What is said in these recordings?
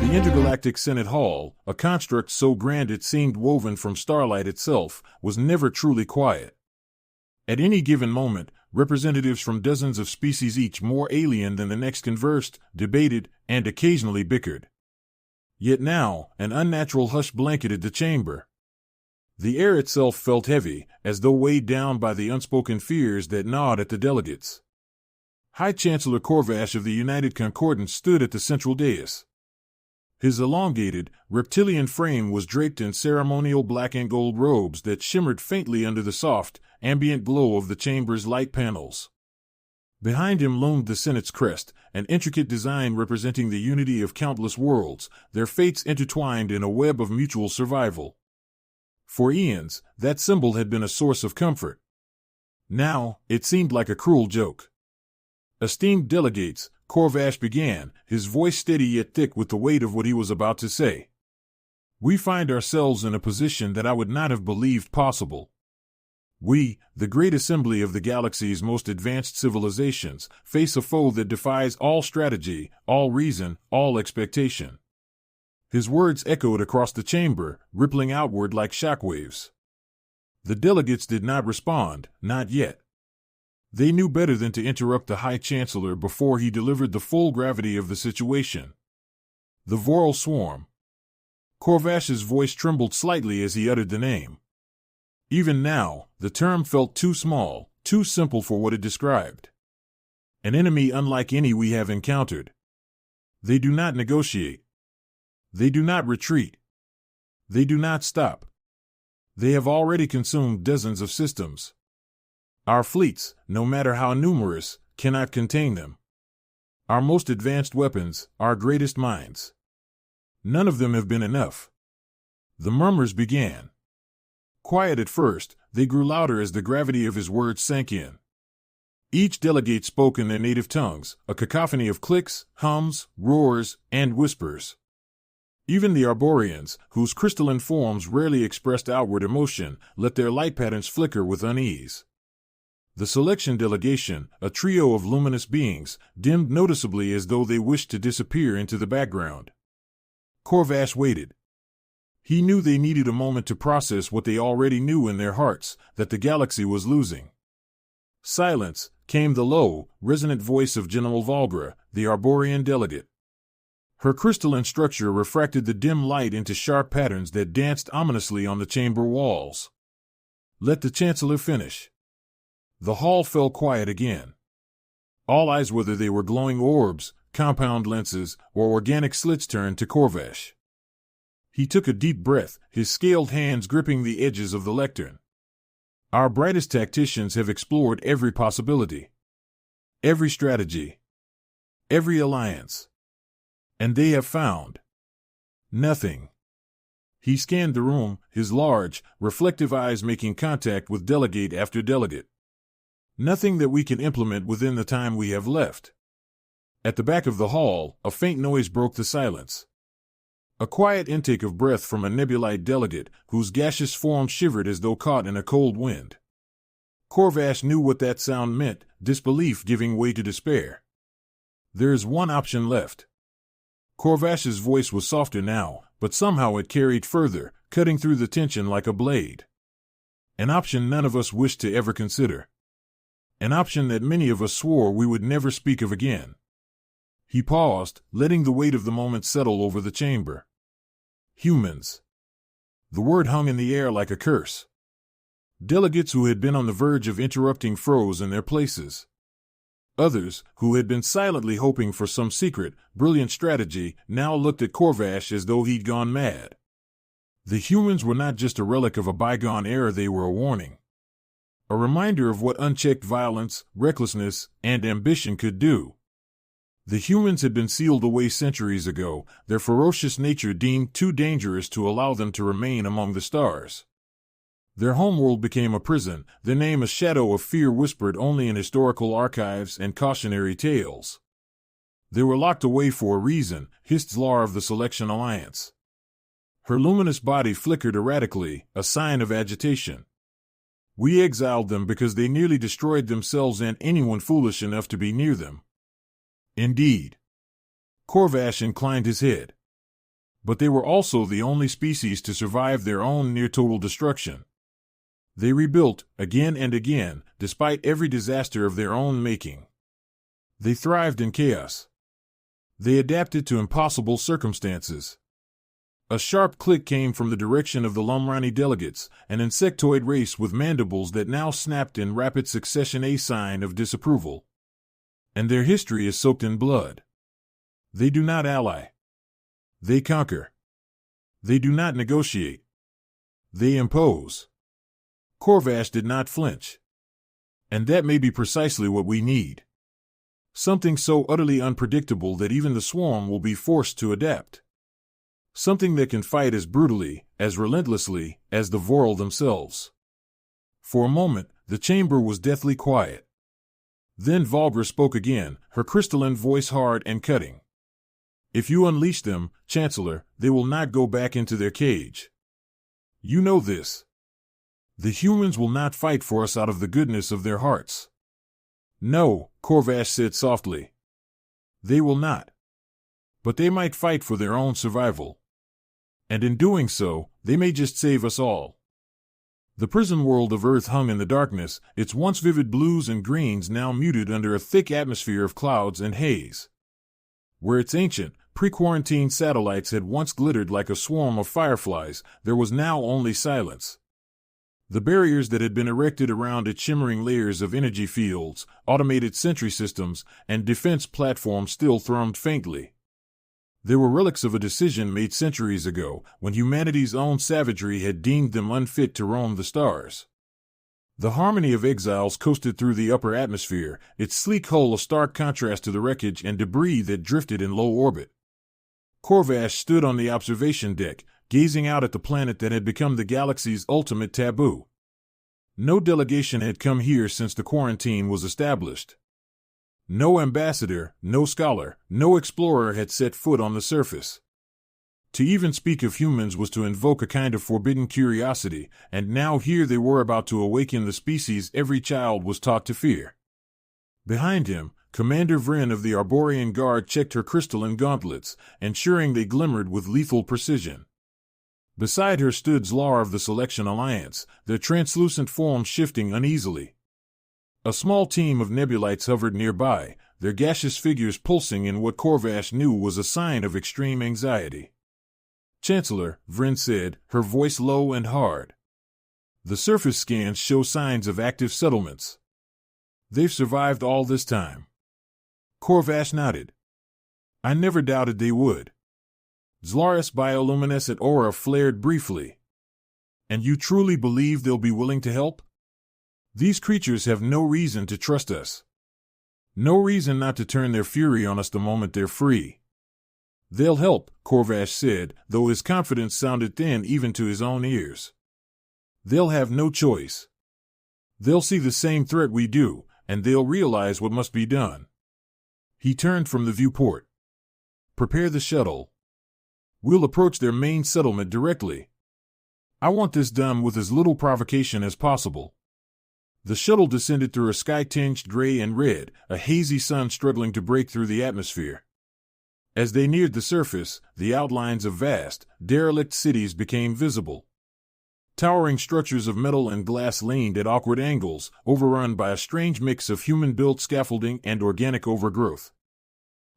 The intergalactic Senate Hall, a construct so grand it seemed woven from starlight itself, was never truly quiet. At any given moment, representatives from dozens of species, each more alien than the next, conversed, debated, and occasionally bickered. Yet now, an unnatural hush blanketed the chamber. The air itself felt heavy, as though weighed down by the unspoken fears that gnawed at the delegates. High Chancellor Corvash of the United Concordance stood at the central dais. His elongated, reptilian frame was draped in ceremonial black and gold robes that shimmered faintly under the soft, ambient glow of the chamber's light panels. Behind him loomed the Senate's crest, an intricate design representing the unity of countless worlds, their fates intertwined in a web of mutual survival. For eons, that symbol had been a source of comfort. Now, it seemed like a cruel joke. "Esteemed delegates," Corvash began, his voice steady yet thick with the weight of what he was about to say. "We find ourselves in a position that I would not have believed possible. We, the great assembly of the galaxy's most advanced civilizations, face a foe that defies all strategy, all reason, all expectation." His words echoed across the chamber, rippling outward like shockwaves. The delegates did not respond, not yet. They knew better than to interrupt the High Chancellor before he delivered the full gravity of the situation. The Voral Swarm. Corvash's voice trembled slightly as he uttered the name. Even now, the term felt too small, too simple for what it described. An enemy unlike any we have encountered. They do not negotiate. They do not retreat. They do not stop. They have already consumed dozens of systems. Our fleets, no matter how numerous, cannot contain them. Our most advanced weapons, our greatest minds. None of them have been enough. The murmurs began. Quiet at first, they grew louder as the gravity of his words sank in. Each delegate spoke in their native tongues, a cacophony of clicks, hums, roars, and whispers. Even the Arborians, whose crystalline forms rarely expressed outward emotion, let their light patterns flicker with unease. The selection delegation, a trio of luminous beings, dimmed noticeably as though they wished to disappear into the background. Corvash waited. He knew they needed a moment to process what they already knew in their hearts, that the galaxy was losing. "Silence," came the low, resonant voice of General Valgra, the Arborian delegate. Her crystalline structure refracted the dim light into sharp patterns that danced ominously on the chamber walls. "Let the Chancellor finish." The hall fell quiet again. All eyes, whether they were glowing orbs, compound lenses, or organic slits, turned to Corvash. He took a deep breath, his scaled hands gripping the edges of the lectern. "Our brightest tacticians have explored every possibility, every strategy, every alliance. And they have found nothing." He scanned the room, his large, reflective eyes making contact with delegate after delegate. "Nothing that we can implement within the time we have left." At the back of the hall, a faint noise broke the silence. A quiet intake of breath from a nebulite delegate, whose gaseous form shivered as though caught in a cold wind. Corvash knew what that sound meant, disbelief giving way to despair. "There is one option left." Corvash's voice was softer now, but somehow it carried further, cutting through the tension like a blade. "An option none of us wished to ever consider. An option that many of us swore we would never speak of again." He paused, letting the weight of the moment settle over the chamber. Humans. The word hung in the air like a curse. Delegates who had been on the verge of interrupting froze in their places. Others, who had been silently hoping for some secret, brilliant strategy, now looked at Corvash as though he'd gone mad. The humans were not just a relic of a bygone era, they were a warning. A reminder of what unchecked violence, recklessness, and ambition could do. The humans had been sealed away centuries ago, their ferocious nature deemed too dangerous to allow them to remain among the stars. Their homeworld became a prison, their name a shadow of fear whispered only in historical archives and cautionary tales. They were locked away for a reason, hissed Zlar of the Selection Alliance. Her luminous body flickered erratically, a sign of agitation. "We exiled them because they nearly destroyed themselves and anyone foolish enough to be near them." "Indeed." Corvash inclined his head. But they were also the only species to survive their own near-total destruction. They rebuilt, again and again, despite every disaster of their own making. They thrived in chaos. They adapted to impossible circumstances. A sharp click came from the direction of the Lumrani delegates, an insectoid race with mandibles that now snapped in rapid succession, a sign of disapproval. And their history is soaked in blood. They do not ally. They conquer. They do not negotiate. They impose. Corvash did not flinch. And that may be precisely what we need. Something so utterly unpredictable that even the swarm will be forced to adapt. Something that can fight as brutally, as relentlessly, as the Vorl themselves. For a moment, the chamber was deathly quiet. Then Valgra spoke again, her crystalline voice hard and cutting. If you unleash them, Chancellor, they will not go back into their cage. You know this. The humans will not fight for us out of the goodness of their hearts. No, Corvash said softly. They will not. But they might fight for their own survival. And in doing so, they may just save us all. The prison world of Earth hung in the darkness, its once vivid blues and greens now muted under a thick atmosphere of clouds and haze. Where its ancient, pre-quarantine satellites had once glittered like a swarm of fireflies, there was now only silence. The barriers that had been erected around its shimmering layers of energy fields, automated sentry systems, and defense platforms still thrummed faintly. They were relics of a decision made centuries ago, when humanity's own savagery had deemed them unfit to roam the stars. The harmony of exiles coasted through the upper atmosphere, its sleek hull a stark contrast to the wreckage and debris that drifted in low orbit. Corvash stood on the observation deck, gazing out at the planet that had become the galaxy's ultimate taboo. No delegation had come here since the quarantine was established. No ambassador, no scholar, no explorer had set foot on the surface. To even speak of humans was to invoke a kind of forbidden curiosity, and now here they were about to awaken the species every child was taught to fear. Behind him, Commander Vryn of the Arborian Guard checked her crystalline gauntlets, ensuring they glimmered with lethal precision. Beside her stood Zlar of the Selection Alliance, their translucent forms shifting uneasily. A small team of nebulites hovered nearby, their gaseous figures pulsing in what Corvash knew was a sign of extreme anxiety. Chancellor, Vryn said, her voice low and hard. The surface scans show signs of active settlements. They've survived all this time. Corvash nodded. I never doubted they would. Zlaris' bioluminescent aura flared briefly. And you truly believe they'll be willing to help? These creatures have no reason to trust us. No reason not to turn their fury on us the moment they're free. They'll help, Corvash said, though his confidence sounded thin even to his own ears. They'll have no choice. They'll see the same threat we do, and they'll realize what must be done. He turned from the viewport. Prepare the shuttle. We'll approach their main settlement directly. I want this done with as little provocation as possible. The shuttle descended through a sky tinged gray and red, a hazy sun struggling to break through the atmosphere. As they neared the surface, the outlines of vast, derelict cities became visible. Towering structures of metal and glass leaned at awkward angles, overrun by a strange mix of human-built scaffolding and organic overgrowth.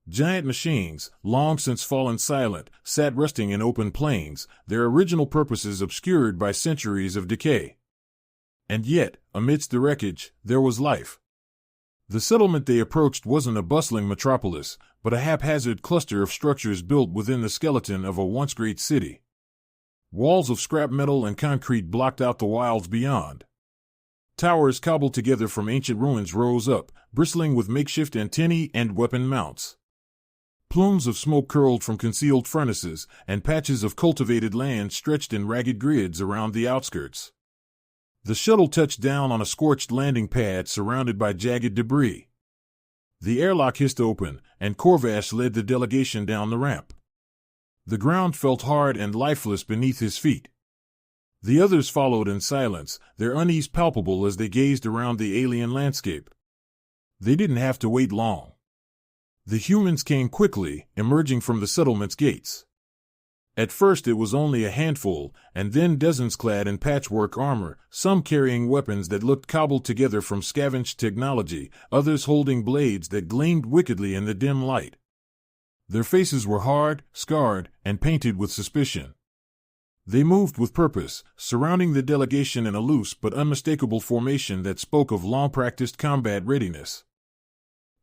Giant machines, long since fallen silent, sat resting in open plains, their original purposes obscured by centuries of decay. And yet, amidst the wreckage, there was life. The settlement they approached wasn't a bustling metropolis, but a haphazard cluster of structures built within the skeleton of a once great city. Walls of scrap metal and concrete blocked out the wilds beyond. Towers cobbled together from ancient ruins rose up, bristling with makeshift antennae and weapon mounts. Plumes of smoke curled from concealed furnaces, and patches of cultivated land stretched in ragged grids around the outskirts. The shuttle touched down on a scorched landing pad surrounded by jagged debris. The airlock hissed open, and Corvash led the delegation down the ramp. The ground felt hard and lifeless beneath his feet. The others followed in silence, their unease palpable as they gazed around the alien landscape. They didn't have to wait long. The humans came quickly, emerging from the settlement's gates. At first it was only a handful, and then dozens clad in patchwork armor, some carrying weapons that looked cobbled together from scavenged technology, others holding blades that gleamed wickedly in the dim light. Their faces were hard, scarred, and painted with suspicion. They moved with purpose, surrounding the delegation in a loose but unmistakable formation that spoke of long-practiced combat readiness.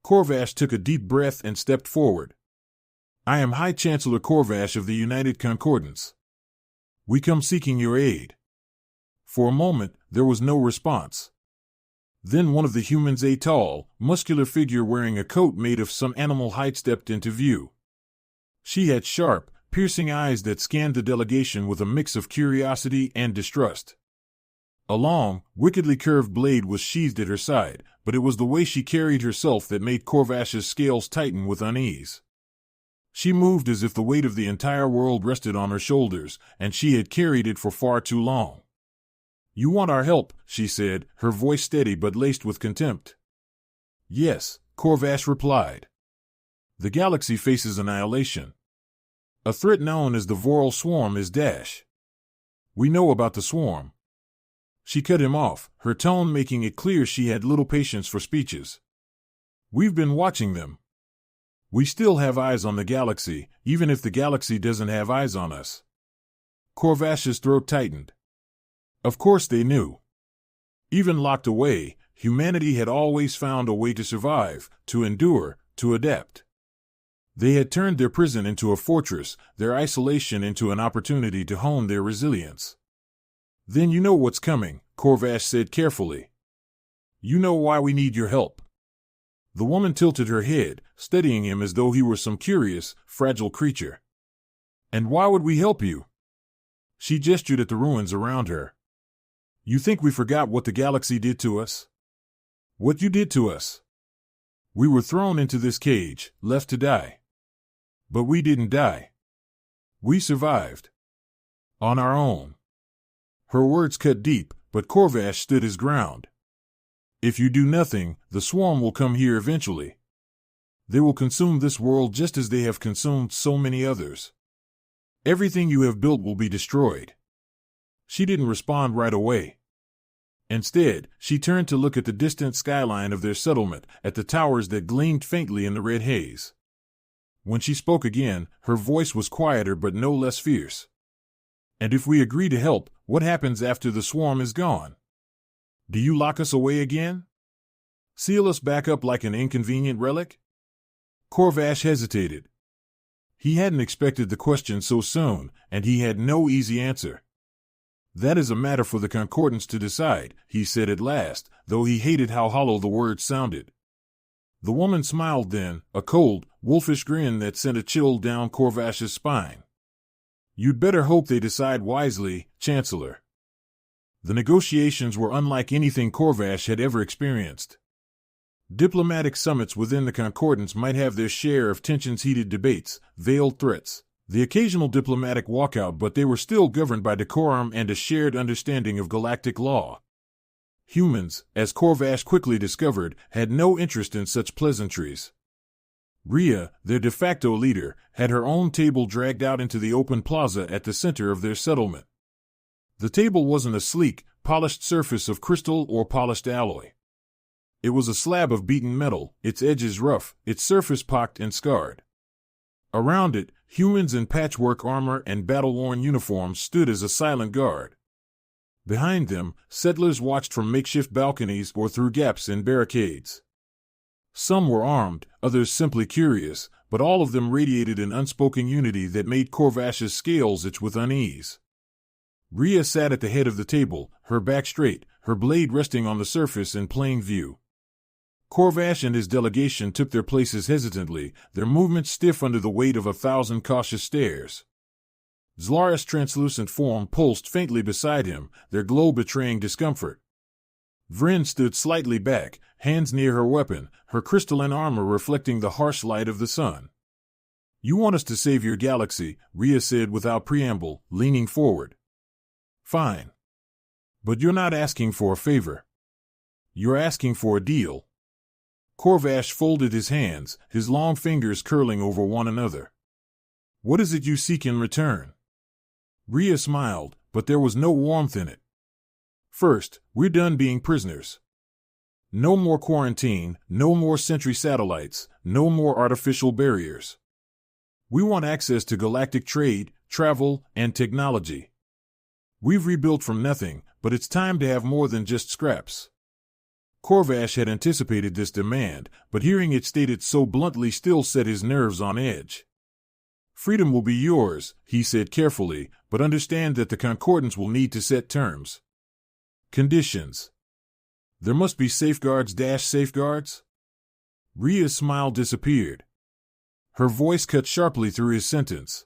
Corvash took a deep breath and stepped forward. "I am High Chancellor Corvash of the United Concordance. We come seeking your aid." For a moment, there was no response. Then one of the humans, a tall, muscular figure wearing a coat made of some animal hide, stepped into view. She had sharp, piercing eyes that scanned the delegation with a mix of curiosity and distrust. A long, wickedly curved blade was sheathed at her side, but it was the way she carried herself that made Corvash's scales tighten with unease. She moved as if the weight of the entire world rested on her shoulders, and she had carried it for far too long. "You want our help," she said, her voice steady but laced with contempt. "Yes," Corvash replied. "The galaxy faces annihilation. A threat known as the Voral Swarm is dash. We know about the swarm." She cut him off, her tone making it clear she had little patience for speeches. "We've been watching them. We still have eyes on the galaxy, even if the galaxy doesn't have eyes on us." Corvash's throat tightened. Of course they knew. Even locked away, humanity had always found a way to survive, to endure, to adapt. They had turned their prison into a fortress, their isolation into an opportunity to hone their resilience. "Then you know what's coming," Corvash said carefully. "You know why we need your help." The woman tilted her head, studying him as though he were some curious, fragile creature. "And why would we help you?" She gestured at the ruins around her. "You think we forgot what the galaxy did to us? What you did to us? We were thrown into this cage, left to die. But we didn't die. We survived. On our own." Her words cut deep, but Corvash stood his ground. "If you do nothing, the swarm will come here eventually. They will consume this world just as they have consumed so many others. Everything you have built will be destroyed." She didn't respond right away. Instead, she turned to look at the distant skyline of their settlement, at the towers that gleamed faintly in the red haze. When she spoke again, her voice was quieter but no less fierce. "And if we agree to help, what happens after the swarm is gone? Do you lock us away again? Seal us back up like an inconvenient relic?" Corvash hesitated. He hadn't expected the question so soon, and he had no easy answer. "That is a matter for the Concordance to decide," he said at last, though he hated how hollow the words sounded. The woman smiled then, a cold, wolfish grin that sent a chill down Corvash's spine. "You'd better hope they decide wisely, Chancellor." The negotiations were unlike anything Corvash had ever experienced. Diplomatic summits within the Concordance might have their share of tensions, heated debates, veiled threats, the occasional diplomatic walkout, but they were still governed by decorum and a shared understanding of galactic law. Humans, as Corvash quickly discovered, had no interest in such pleasantries. Rhea, their de facto leader, had her own table dragged out into the open plaza at the center of their settlement. The table wasn't a sleek, polished surface of crystal or polished alloy. It was a slab of beaten metal, its edges rough, its surface pocked and scarred. Around it, humans in patchwork armor and battle-worn uniforms stood as a silent guard. Behind them, settlers watched from makeshift balconies or through gaps in barricades. Some were armed, others simply curious, but all of them radiated an unspoken unity that made Corvash's scales itch with unease. Rhea sat at the head of the table, her back straight, her blade resting on the surface in plain view. Corvash and his delegation took their places hesitantly, their movements stiff under the weight of 1,000 cautious stares. Zlara's translucent form pulsed faintly beside him, their glow betraying discomfort. Vryn stood slightly back, hands near her weapon, her crystalline armor reflecting the harsh light of the sun. "You want us to save your galaxy," Rhea said without preamble, leaning forward. "Fine. But you're not asking for a favor. You're asking for a deal." Corvash folded his hands, his long fingers curling over one another. "What is it you seek in return?" Rhea smiled, but there was no warmth in it. First, we're done being prisoners. No more quarantine, no more sentry satellites, no more artificial barriers. We want access to galactic trade, travel, and technology. We've rebuilt from nothing, but it's time to have more than just scraps. Corvash had anticipated this demand, but hearing it stated so bluntly still set his nerves on edge. Freedom will be yours, he said carefully, but understand that the Concordance will need to set terms. Conditions. There must be safeguards. Rhea's smile disappeared. Her voice cut sharply through his sentence.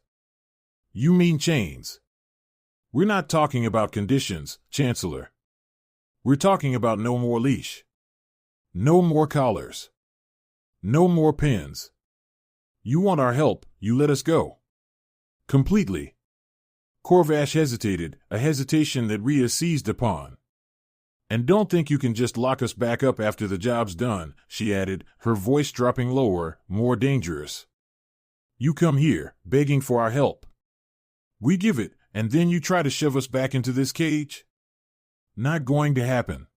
You mean chains? We're not talking about conditions, Chancellor. We're talking about no more leash. No more collars. No more pins. You want our help, you let us go. Completely. Corvash hesitated, a hesitation that Rhea seized upon. And don't think you can just lock us back up after the job's done, she added, her voice dropping lower, more dangerous. You come here, begging for our help. We give it, and then you try to shove us back into this cage? Not going to happen.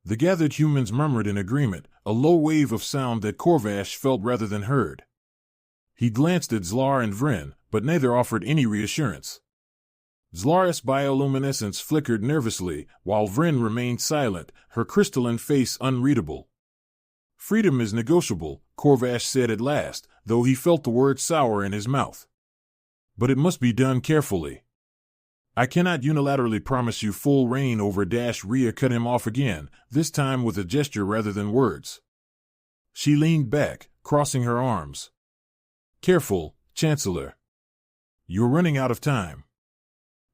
The gathered humans murmured in agreement, a low wave of sound that Corvash felt rather than heard. He glanced at Zlar and Vryn, but neither offered any reassurance. Zlar's bioluminescence flickered nervously, while Vryn remained silent, her crystalline face unreadable. Freedom is negotiable, Corvash said at last, though he felt the word sour in his mouth. But it must be done carefully. I cannot unilaterally promise you full reign over Rhea cut him off again, this time with a gesture rather than words. She leaned back, crossing her arms. Careful, Chancellor. You're running out of time.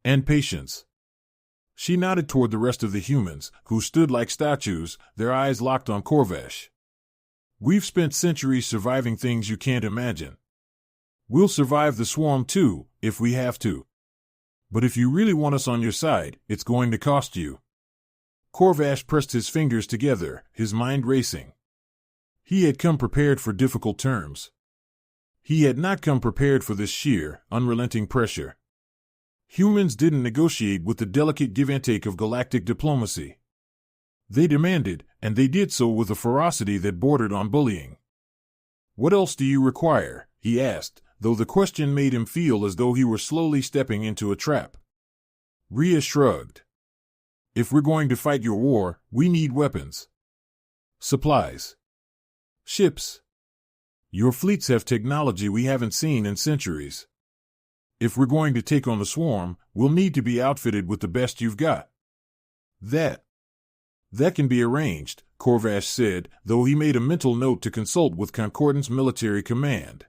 And patience. She nodded toward the rest of the humans, who stood like statues, their eyes locked on Corvash. We've spent centuries surviving things you can't imagine. We'll survive the swarm too, if we have to. But if you really want us on your side, it's going to cost you. Corvash pressed his fingers together, his mind racing. He had come prepared for difficult terms. He had not come prepared for this sheer, unrelenting pressure. Humans didn't negotiate with the delicate give-and-take of galactic diplomacy. They demanded, and they did so with a ferocity that bordered on bullying. What else do you require? He asked, though the question made him feel as though he were slowly stepping into a trap. Rhea shrugged. If we're going to fight your war, we need weapons. Supplies. Ships. Your fleets have technology we haven't seen in centuries. If we're going to take on the swarm, we'll need to be outfitted with the best you've got. That can be arranged, Corvash said, though he made a mental note to consult with Concordance military command.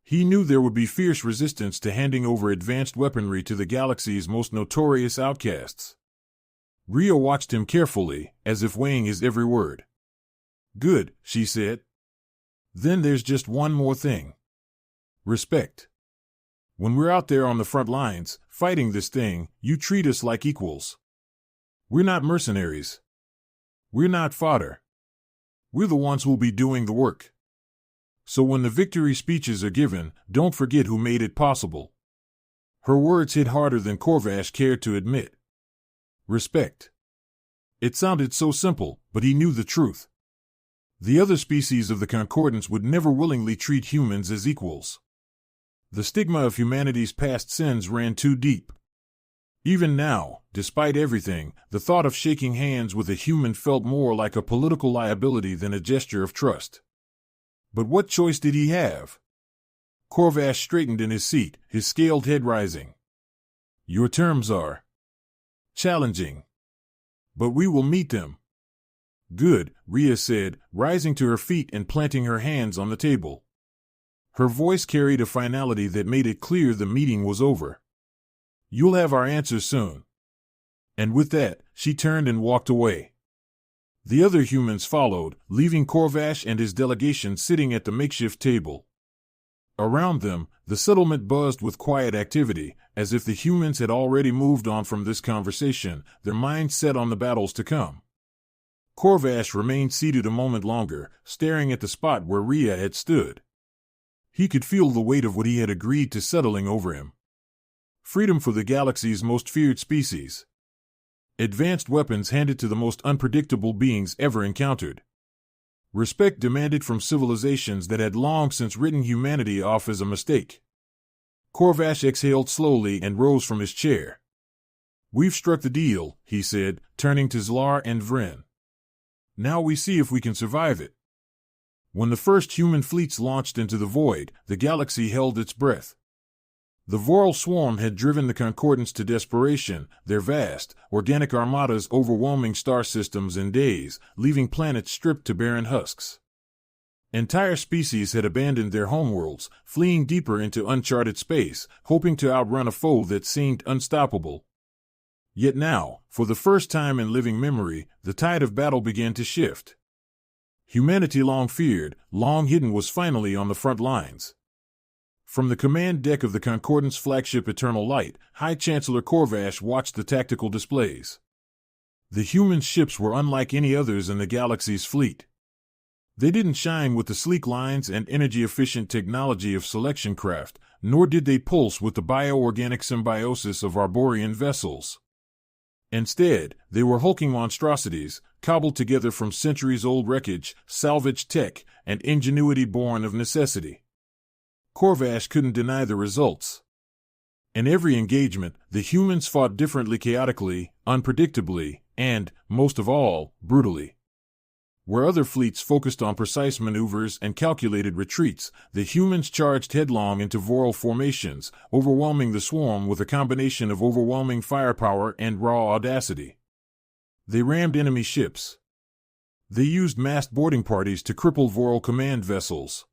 He knew there would be fierce resistance to handing over advanced weaponry to the galaxy's most notorious outcasts. Rhea watched him carefully, as if weighing his every word. Good, she said. Then there's just one more thing. Respect. When we're out there on the front lines, fighting this thing, you treat us like equals. We're not mercenaries. We're not fodder. We're the ones who'll be doing the work. So when the victory speeches are given, don't forget who made it possible. Her words hit harder than Corvash cared to admit. Respect. It sounded so simple, but he knew the truth. The other species of the Concordance would never willingly treat humans as equals. The stigma of humanity's past sins ran too deep. Even now, despite everything, the thought of shaking hands with a human felt more like a political liability than a gesture of trust. But what choice did he have? Corvash straightened in his seat, his scaled head rising. Your terms are challenging. But we will meet them. Good, Rhea said, rising to her feet and planting her hands on the table. Her voice carried a finality that made it clear the meeting was over. You'll have our answers soon. And with that, she turned and walked away. The other humans followed, leaving Corvash and his delegation sitting at the makeshift table. Around them, the settlement buzzed with quiet activity, as if the humans had already moved on from this conversation, their minds set on the battles to come. Corvash remained seated a moment longer, staring at the spot where Rhea had stood. He could feel the weight of what he had agreed to settling over him. Freedom for the galaxy's most feared species. Advanced weapons handed to the most unpredictable beings ever encountered. Respect demanded from civilizations that had long since written humanity off as a mistake. Corvash exhaled slowly and rose from his chair. "We've struck the deal," he said, turning to Zlar and Vryn. "Now we see if we can survive it." When the first human fleets launched into the void, the galaxy held its breath. The Voral swarm had driven the Concordants to desperation, their vast, organic armadas overwhelming star systems in days, leaving planets stripped to barren husks. Entire species had abandoned their homeworlds, fleeing deeper into uncharted space, hoping to outrun a foe that seemed unstoppable. Yet now, for the first time in living memory, the tide of battle began to shift. Humanity long feared, long hidden was finally on the front lines. From the command deck of the Concordance flagship Eternal Light, High Chancellor Corvash watched the tactical displays. The human ships were unlike any others in the galaxy's fleet. They didn't shine with the sleek lines and energy-efficient technology of selection craft, nor did they pulse with the bioorganic symbiosis of Arborian vessels. Instead, they were hulking monstrosities, cobbled together from centuries-old wreckage, salvaged tech, and ingenuity born of necessity. Corvash couldn't deny the results. In every engagement, the humans fought differently, chaotically, unpredictably, and, most of all, brutally. Where other fleets focused on precise maneuvers and calculated retreats, the humans charged headlong into Voral formations, overwhelming the swarm with a combination of overwhelming firepower and raw audacity. They rammed enemy ships. They used massed boarding parties to cripple Voral command vessels.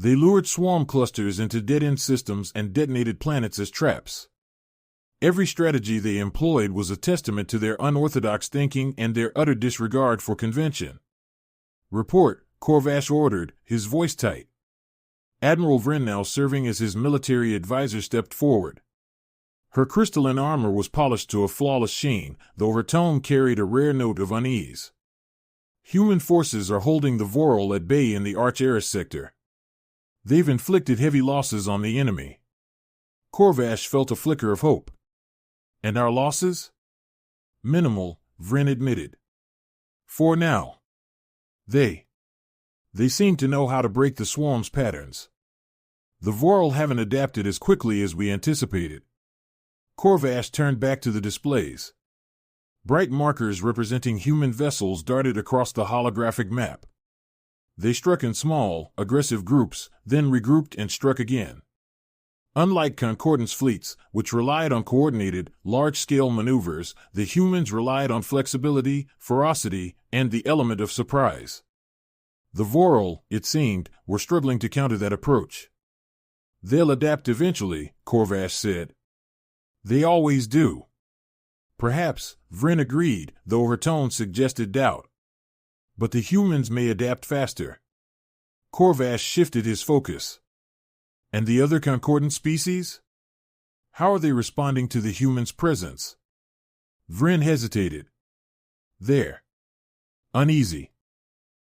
They lured swarm clusters into dead-end systems and detonated planets as traps. Every strategy they employed was a testament to their unorthodox thinking and their utter disregard for convention. "Report," Corvash ordered, his voice tight. Admiral Vryn, now serving as his military advisor, stepped forward. Her crystalline armor was polished to a flawless sheen, though her tone carried a rare note of unease. "Human forces are holding the Voral at bay in the Arch-Eris sector. They've inflicted heavy losses on the enemy." Corvash felt a flicker of hope. "And our losses?" "Minimal," Vryn admitted. "For now. They seem to know how to break the swarm's patterns. The Voral haven't adapted as quickly as we anticipated." Corvash turned back to the displays. Bright markers representing human vessels darted across the holographic map. They struck in small, aggressive groups, then regrouped and struck again. Unlike Concordance fleets, which relied on coordinated, large-scale maneuvers, the humans relied on flexibility, ferocity, and the element of surprise. The Voral, it seemed, were struggling to counter that approach. "They'll adapt eventually," Corvash said. "They always do." "Perhaps," Vryn agreed, though her tone suggested doubt. "But the humans may adapt faster." Corvash shifted his focus. "And the other concordant species? How are they responding to the humans' presence?" Vryn hesitated. "They're uneasy.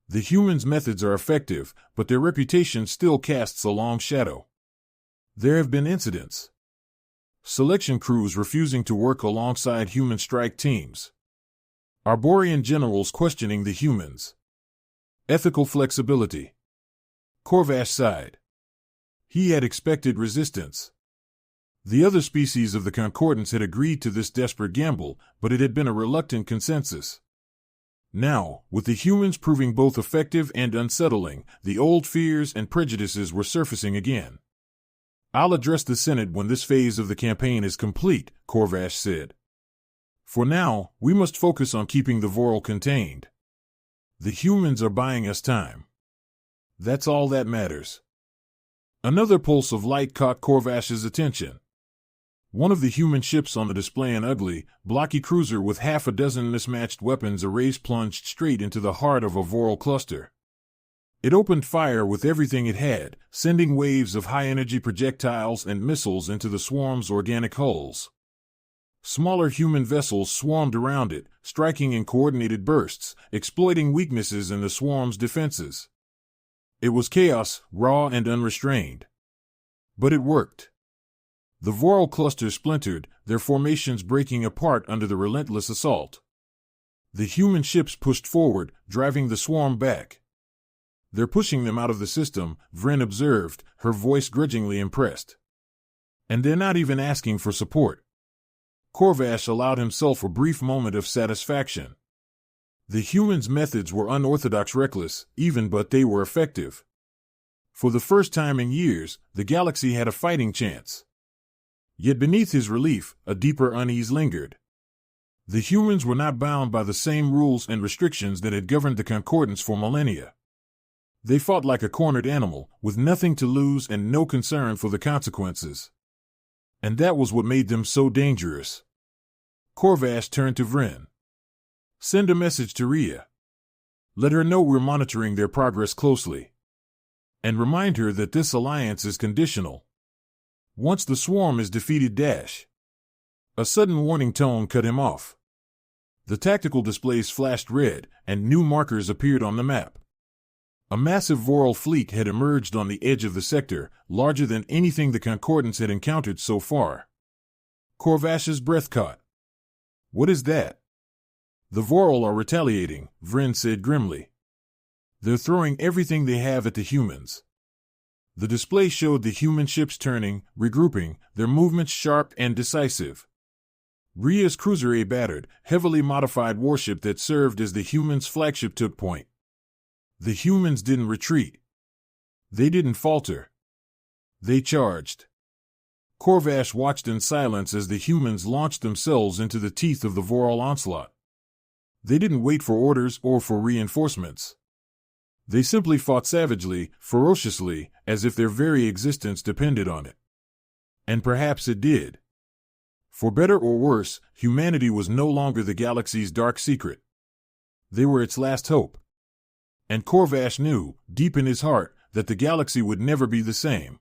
The humans' methods are effective, but their reputation still casts a long shadow. There have been incidents. Selection crews refusing to work alongside human strike teams. Arborian generals questioning the humans. Ethical flexibility." Corvash sighed. He had expected resistance. The other species of the Concordance had agreed to this desperate gamble, but it had been a reluctant consensus. Now, with the humans proving both effective and unsettling, the old fears and prejudices were surfacing again. "I'll address the Senate when this phase of the campaign is complete," Corvash said. "For now, we must focus on keeping the Voral contained. The humans are buying us time. That's all that matters." Another pulse of light caught Corvash's attention. One of the human ships on the display, an ugly, blocky cruiser with half a dozen mismatched weapons arrays, plunged straight into the heart of a Voral cluster. It opened fire with everything it had, sending waves of high-energy projectiles and missiles into the swarm's organic hulls. Smaller human vessels swarmed around it, striking in coordinated bursts, exploiting weaknesses in the swarm's defenses. It was chaos, raw and unrestrained. But it worked. The Voral cluster splintered, their formations breaking apart under the relentless assault. The human ships pushed forward, driving the swarm back. "They're pushing them out of the system," Vryn observed, her voice grudgingly impressed. "And they're not even asking for support." Corvash allowed himself a brief moment of satisfaction. The humans' methods were unorthodox, reckless, even, but they were effective. For the first time in years, the galaxy had a fighting chance. Yet beneath his relief, a deeper unease lingered. The humans were not bound by the same rules and restrictions that had governed the Concordance for millennia. They fought like a cornered animal, with nothing to lose and no concern for the consequences. And that was what made them so dangerous. Corvash turned to Vryn. "Send a message to Rhea. Let her know we're monitoring their progress closely. And remind her that this alliance is conditional. Once the swarm is defeated, dash." A sudden warning tone cut him off. The tactical displays flashed red, and new markers appeared on the map. A massive Voral fleet had emerged on the edge of the sector, larger than anything the Concordance had encountered so far. Corvash's breath caught. "What is that?" "The Voral are retaliating," Vryn said grimly. "They're throwing everything they have at the humans." The display showed the human ships turning, regrouping, their movements sharp and decisive. Rhea's cruiser, a battered, heavily modified warship that served as the humans' flagship, took point. The humans didn't retreat. They didn't falter. They charged. Corvash watched in silence as the humans launched themselves into the teeth of the Voral onslaught. They didn't wait for orders or for reinforcements. They simply fought savagely, ferociously, as if their very existence depended on it. And perhaps it did. For better or worse, humanity was no longer the galaxy's dark secret. They were its last hope. And Corvash knew, deep in his heart, that the galaxy would never be the same.